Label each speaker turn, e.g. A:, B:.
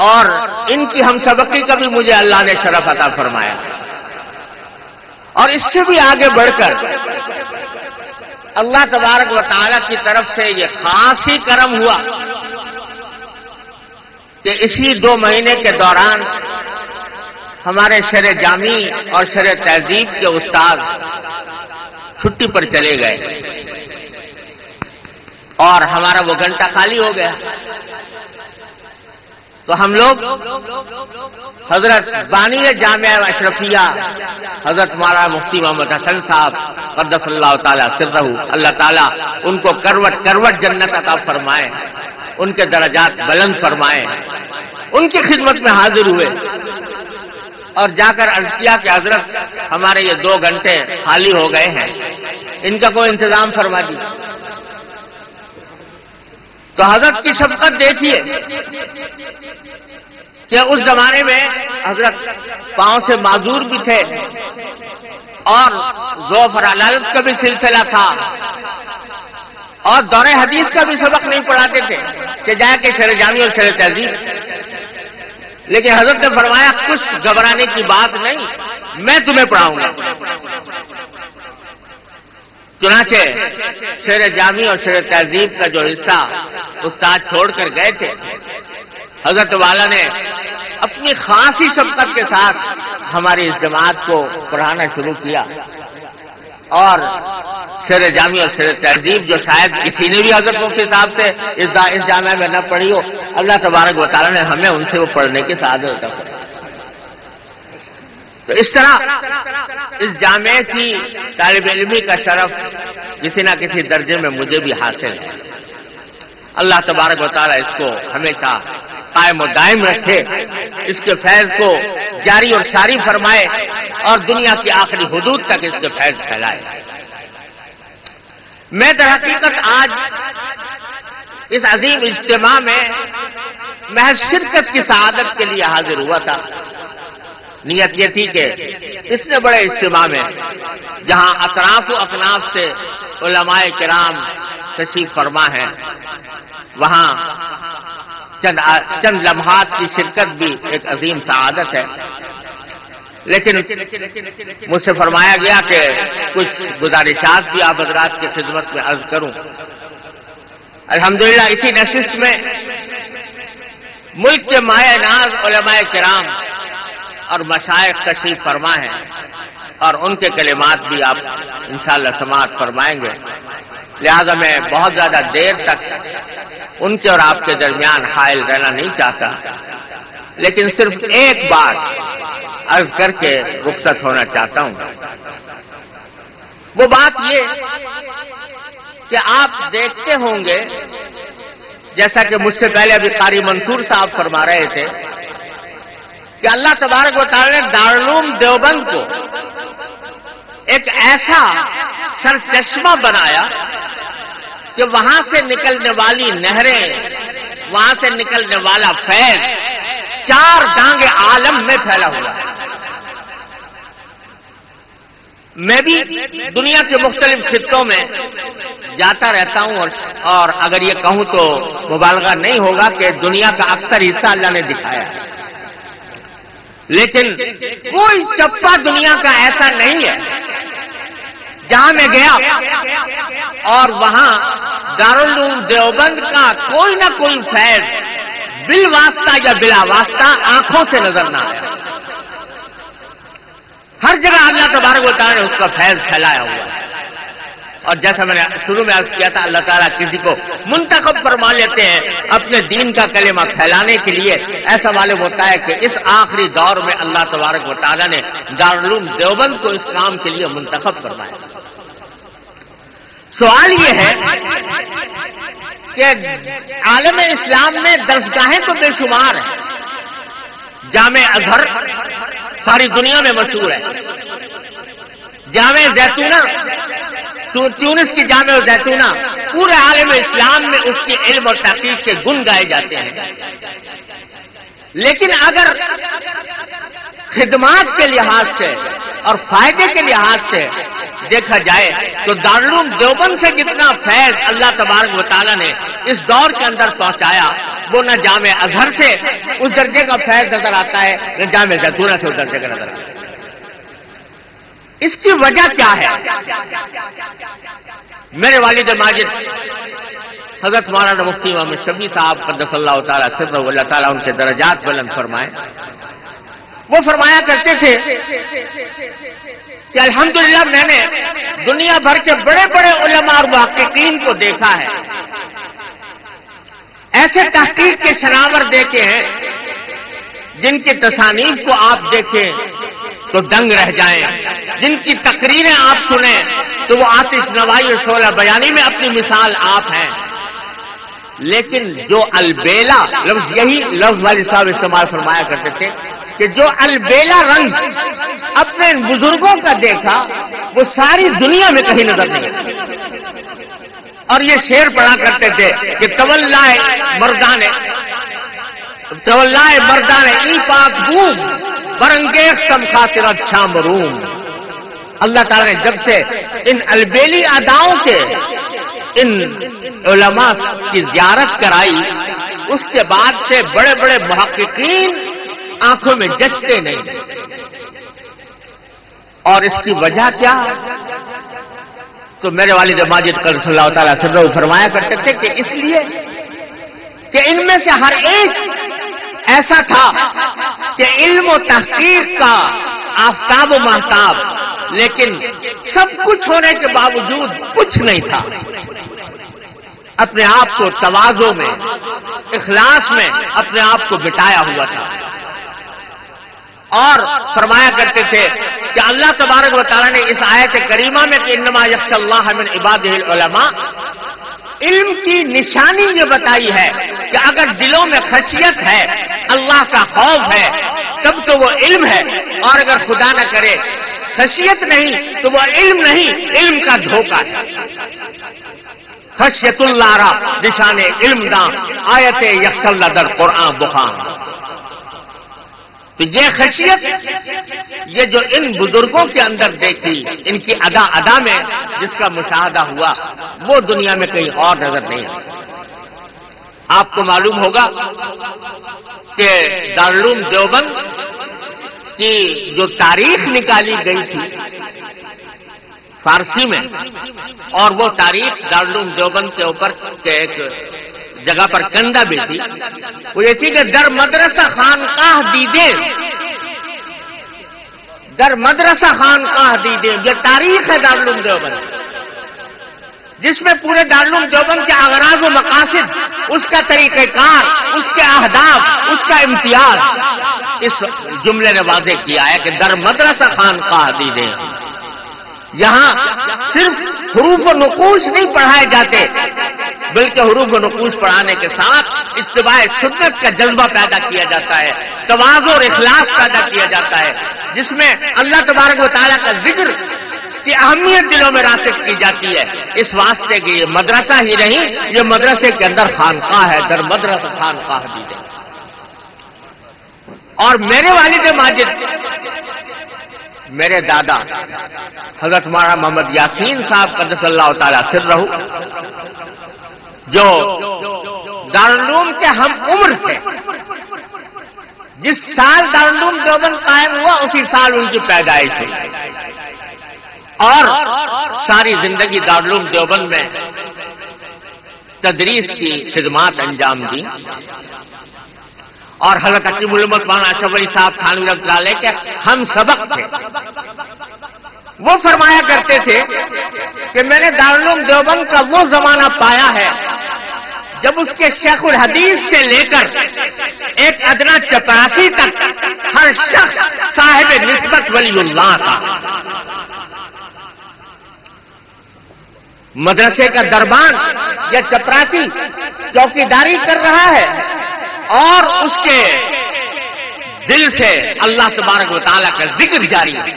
A: اور ان کی ہم سبقی کا بھی مجھے اللہ نے شرف عطا فرمایا. اور اس سے بھی آگے بڑھ کر اللہ تبارک و تعالی کی طرف سے یہ خاص ہی کرم ہوا کہ اسی 2 مہینے کے دوران ہمارے شرع جامی اور شرع تہذیب کے استاد چھٹی پر چلے گئے اور ہمارا وہ گھنٹہ خالی ہو گیا. تو ہم لوگ حضرت بانی جامعہ اشرفیہ حضرت مولانا مفتی محمد حسن صاحب قدس اللہ تعالیٰ سرہ، اللہ تعالیٰ ان کو کروٹ کروٹ جنت عطا فرمائے، ان کے درجات بلند فرمائے، ان کی خدمت میں حاضر ہوئے اور جا کر عرض کیا کہ حضرت ہمارے یہ 2 گھنٹے خالی ہو گئے ہیں، ان کا کوئی انتظام فرما دیجیے. تو حضرت کی شفقت دیکھیے کہ اس زمانے میں حضرت پاؤں سے معذور بھی تھے اور ذوف اور علالت کا بھی سلسلہ تھا اور دور حدیث کا بھی سبق نہیں پڑھاتے تھے کہ جا کے شرع جامی اور شرع تہذیب. لیکن حضرت نے فرمایا کچھ گھبرانے کی بات نہیں، میں تمہیں پڑھاؤں گا. چنانچہ شرع جامی اور شرع تہذیب کا جو حصہ استاد چھوڑ کر گئے تھے، حضرت والا نے اپنی خاصی شفقت کے ساتھ ہماری اس جماعت کو پڑھانا شروع کیا. اور شرع جامی اور شرع تہذیب جو شاید کسی نے بھی حضرت مفتی صاحب سے اس جامعہ میں نہ پڑھی ہو، اللہ تبارک و تعالیٰ نے ہمیں ان سے وہ پڑھنے کی سعادت عطا فرمائی. تو اس طرح اس جامعے کی طالب علمی کا شرف کسی نہ کسی درجے میں مجھے بھی حاصل ہے. اللہ تبارک و تعالیٰ اس کو ہمیشہ قائم و دائم رکھے، اس کے فیض کو جاری اور ساری فرمائے اور دنیا کی آخری حدود تک اس کے فیض پھیلائے. میں در حقیقت آج اس عظیم اجتماع میں محض شرکت کی سعادت کے لیے حاضر ہوا تھا. نیت یہ تھی کہ اتنے بڑے اجتماع میں جہاں اطراف و اکناف سے علماء کرام تشریف فرما ہیں، وہاں چند لمحات کی شرکت بھی ایک عظیم سعادت ہے. لیکن مجھ سے فرمایا گیا کہ کچھ گزارشات بھی آپ حضرات کی خدمت میں عرض کروں. الحمدللہ اسی نشست میں ملک کے مایہ ناز علماء کرام اور مشائخ تشریف فرما ہیں اور ان کے کلمات بھی آپ انشاءاللہ سماعت فرمائیں گے. لہذا میں بہت زیادہ دیر تک ان کے اور آپ کے درمیان حائل رہنا نہیں چاہتا، لیکن صرف ایک بات عرض کر کے رخصت ہونا چاہتا ہوں. وہ بات یہ کہ آپ دیکھتے ہوں گے، جیسا کہ مجھ سے پہلے ابھی قاری منصور صاحب فرما رہے تھے، کہ اللہ تبارک و تعالی نے دارالعلوم دیوبند کو ایک ایسا سرچشمہ بنایا کہ وہاں سے نکلنے والی نہریں، وہاں سے نکلنے والا فیض 4 ڈانگے عالم میں پھیلا ہوا ہے. میں بھی دنیا کے مختلف خطوں میں جاتا رہتا ہوں اور اگر یہ کہوں تو مبالغہ نہیں ہوگا کہ دنیا کا اکثر حصہ اللہ نے دکھایا ہے، لیکن کوئی چپا دنیا کا ایسا نہیں ہے جہاں میں گیا اور وہاں دارالعلوم دیوبند کا کوئی نہ کوئی فیض بالواسطہ یا بلا واسطہ آنکھوں سے نظر نہ آیا. ہر جگہ اللہ تبارک و تعالیٰ نے اس کا فیض پھیلایا ہوا ہے. اور جیسا میں نے شروع میں عرض کیا تھا، اللہ تعالیٰ کسی کو منتخب فرما لیتے ہیں اپنے دین کا کلمہ پھیلانے کے لیے. ایسا معلوم ہوتا ہے کہ اس آخری دور میں اللہ تبارک و تعالیٰ نے دارالعلوم دیوبند کو اس کام کے لیے منتخب فرمایا. سوال یہ ہے کہ عالم اسلام میں درسگاہیں تو بے شمار ہیں. جامع ازہر ساری دنیا میں مشہور ہے. جامع زیتونہ، تیونس کی جامع زیتونہ، پورے عالم اسلام میں اس کی علم اور تحقیق کے گن گائے جاتے ہیں. لیکن اگر خدمات کے لحاظ سے اور فائدے کے لحاظ سے دیکھا جائے تو دارالعلوم دیوبند سے جتنا فیض اللہ تبارک و تعالیٰ نے اس دور کے اندر پہنچایا، وہ نہ جامع ازہر سے اس درجے کا فیض نظر آتا ہے، نہ جامع زیتونہ سے اس درجے کا نظر آتا ہے۔ اس کی وجہ کیا ہے؟ میرے والد ماجد حضرت مولانا مفتی محمد شفیع صاحب قدس اللہ تعالیٰ سرہ، اللہ تعالیٰ ان کے درجات بلند فرمائے، وہ فرمایا کرتے تھے کہ الحمدللہ میں نے دنیا بھر کے بڑے بڑے علماء اور محققین کو دیکھا ہے، ایسے تحقیق کے شناور دیکھے ہیں جن کی تصانیف کو آپ دیکھیں تو دنگ رہ جائیں، جن کی تقریریں آپ سنیں تو وہ آتش نوائی اور شعلہ بیانی میں اپنی مثال آپ ہیں۔ لیکن جو البیلا لفظ، یہی لفظ والد صاحب استعمال فرمایا کرتے تھے کہ جو البیلا رنگ اپنے بزرگوں کا دیکھا وہ ساری دنیا میں کہیں نظر نہیں۔ اور یہ شعر پڑھا کرتے تھے کہ تولائے مردان ای پاک بوم برنگیختم خاطرت شام روم۔ اللہ تعالیٰ نے جب سے ان البیلی اداؤں کے ان علماء کی زیارت کرائی، اس کے بعد سے بڑے بڑے محققین آنکھوں میں جچتے نہیں۔ اور اس کی وجہ کیا؟ تو میرے والد ماجد قدس اللہ تعالیٰ سرہ فرمایا کرتے تھے کہ اس لیے کہ ان میں سے ہر ایک ایسا تھا کہ علم و تحقیق کا آفتاب و مہتاب، لیکن سب کچھ ہونے کے باوجود کچھ نہیں تھا، اپنے آپ کو تواضع میں، اخلاص میں اپنے آپ کو بٹایا ہوا تھا۔ اور فرمایا کرتے تھے کہ اللہ تبارک و تعالیٰ نے اس آیت کریمہ میں کہ انما یخشی اللہ من عبادہ العلماء، علم کی نشانی یہ بتائی ہے کہ اگر دلوں میں خشیت ہے، اللہ کا خوف ہے، تب تو وہ علم ہے، اور اگر خدا نہ کرے خشیت نہیں تو وہ علم نہیں، علم کا دھوکہ ہے۔ خشیت اللہ را نشان علم داں، آیت یخشی اللہ در قرآن بخان۔ تو یہ خشیت، یہ جو ان بزرگوں کے اندر دیکھی، ان کی ادا ادا میں جس کا مشاہدہ ہوا، وہ دنیا میں کہیں اور نظر نہیں آتا۔ آپ کو معلوم ہوگا کہ دارالعلوم دیوبند کی جو تاریخ نکالی گئی تھی فارسی میں، اور وہ تاریخ دارالعلوم دیوبند کے اوپر ایک جگہ پر کندہ بھی تھی، وہ یہ تھی کہ در مدرسہ خانقاہ دیدے، در مدرسہ خانقاہ دیدے، یہ تاریخ ہے دارالعلوم دیوبند، جس میں پورے دارالعلوم دیوبند کے اغراض و مقاصد، اس کا طریقہ کار، اس کے اہداف، اس کا امتیاز اس جملے نے واضح کیا ہے کہ در مدرسہ خانقاہ دیدے۔ یہاں صرف حروف و نقوش نہیں پڑھائے جاتے، بلکہ حروف و نقوش پڑھانے کے ساتھ اتباع سنت کا جذبہ پیدا کیا جاتا ہے، تواضع اور اخلاص پیدا کیا جاتا ہے، جس میں اللہ تبارک و تعالیٰ کا ذکر کی اہمیت دلوں میں راسخ کی جاتی ہے، اس واسطے کہ یہ مدرسہ ہی نہیں، یہ مدرسے کے اندر خانقاہ ہے، در مدرسہ خانقاہ دی جائے۔ اور میرے والد ماجد، میرے دادا حضرت مولانا محمد یاسین صاحب قدس اللہ تعالیٰ سرہ، جو دارالعلوم کے ہم عمر تھے، جس سال دارالعلوم دیوبند قائم ہوا اسی سال ان کی پیدائش ہوئی، اور ساری زندگی دارالعلوم دیوبند میں تدریس کی خدمات انجام دی۔ اور حضرت حکیم الامت مولانا اشرف علی صاحب تھانوی رحمۃ اللہ علیہ کے ہم سبق تھے۔ وہ فرمایا کرتے تھے کہ میں نے دارالعلوم دیوبند کا وہ زمانہ پایا ہے جب اس کے شیخ الحدیث سے لے کر ایک ادنا چپراسی تک ہر شخص صاحب نسبت ولی اللہ تھا۔ مدرسے کا دربان یا چپراسی چوکیداری کر رہا ہے اور اس کے دل سے اللہ تبارک و تعالیٰ کا ذکر جاری ہے۔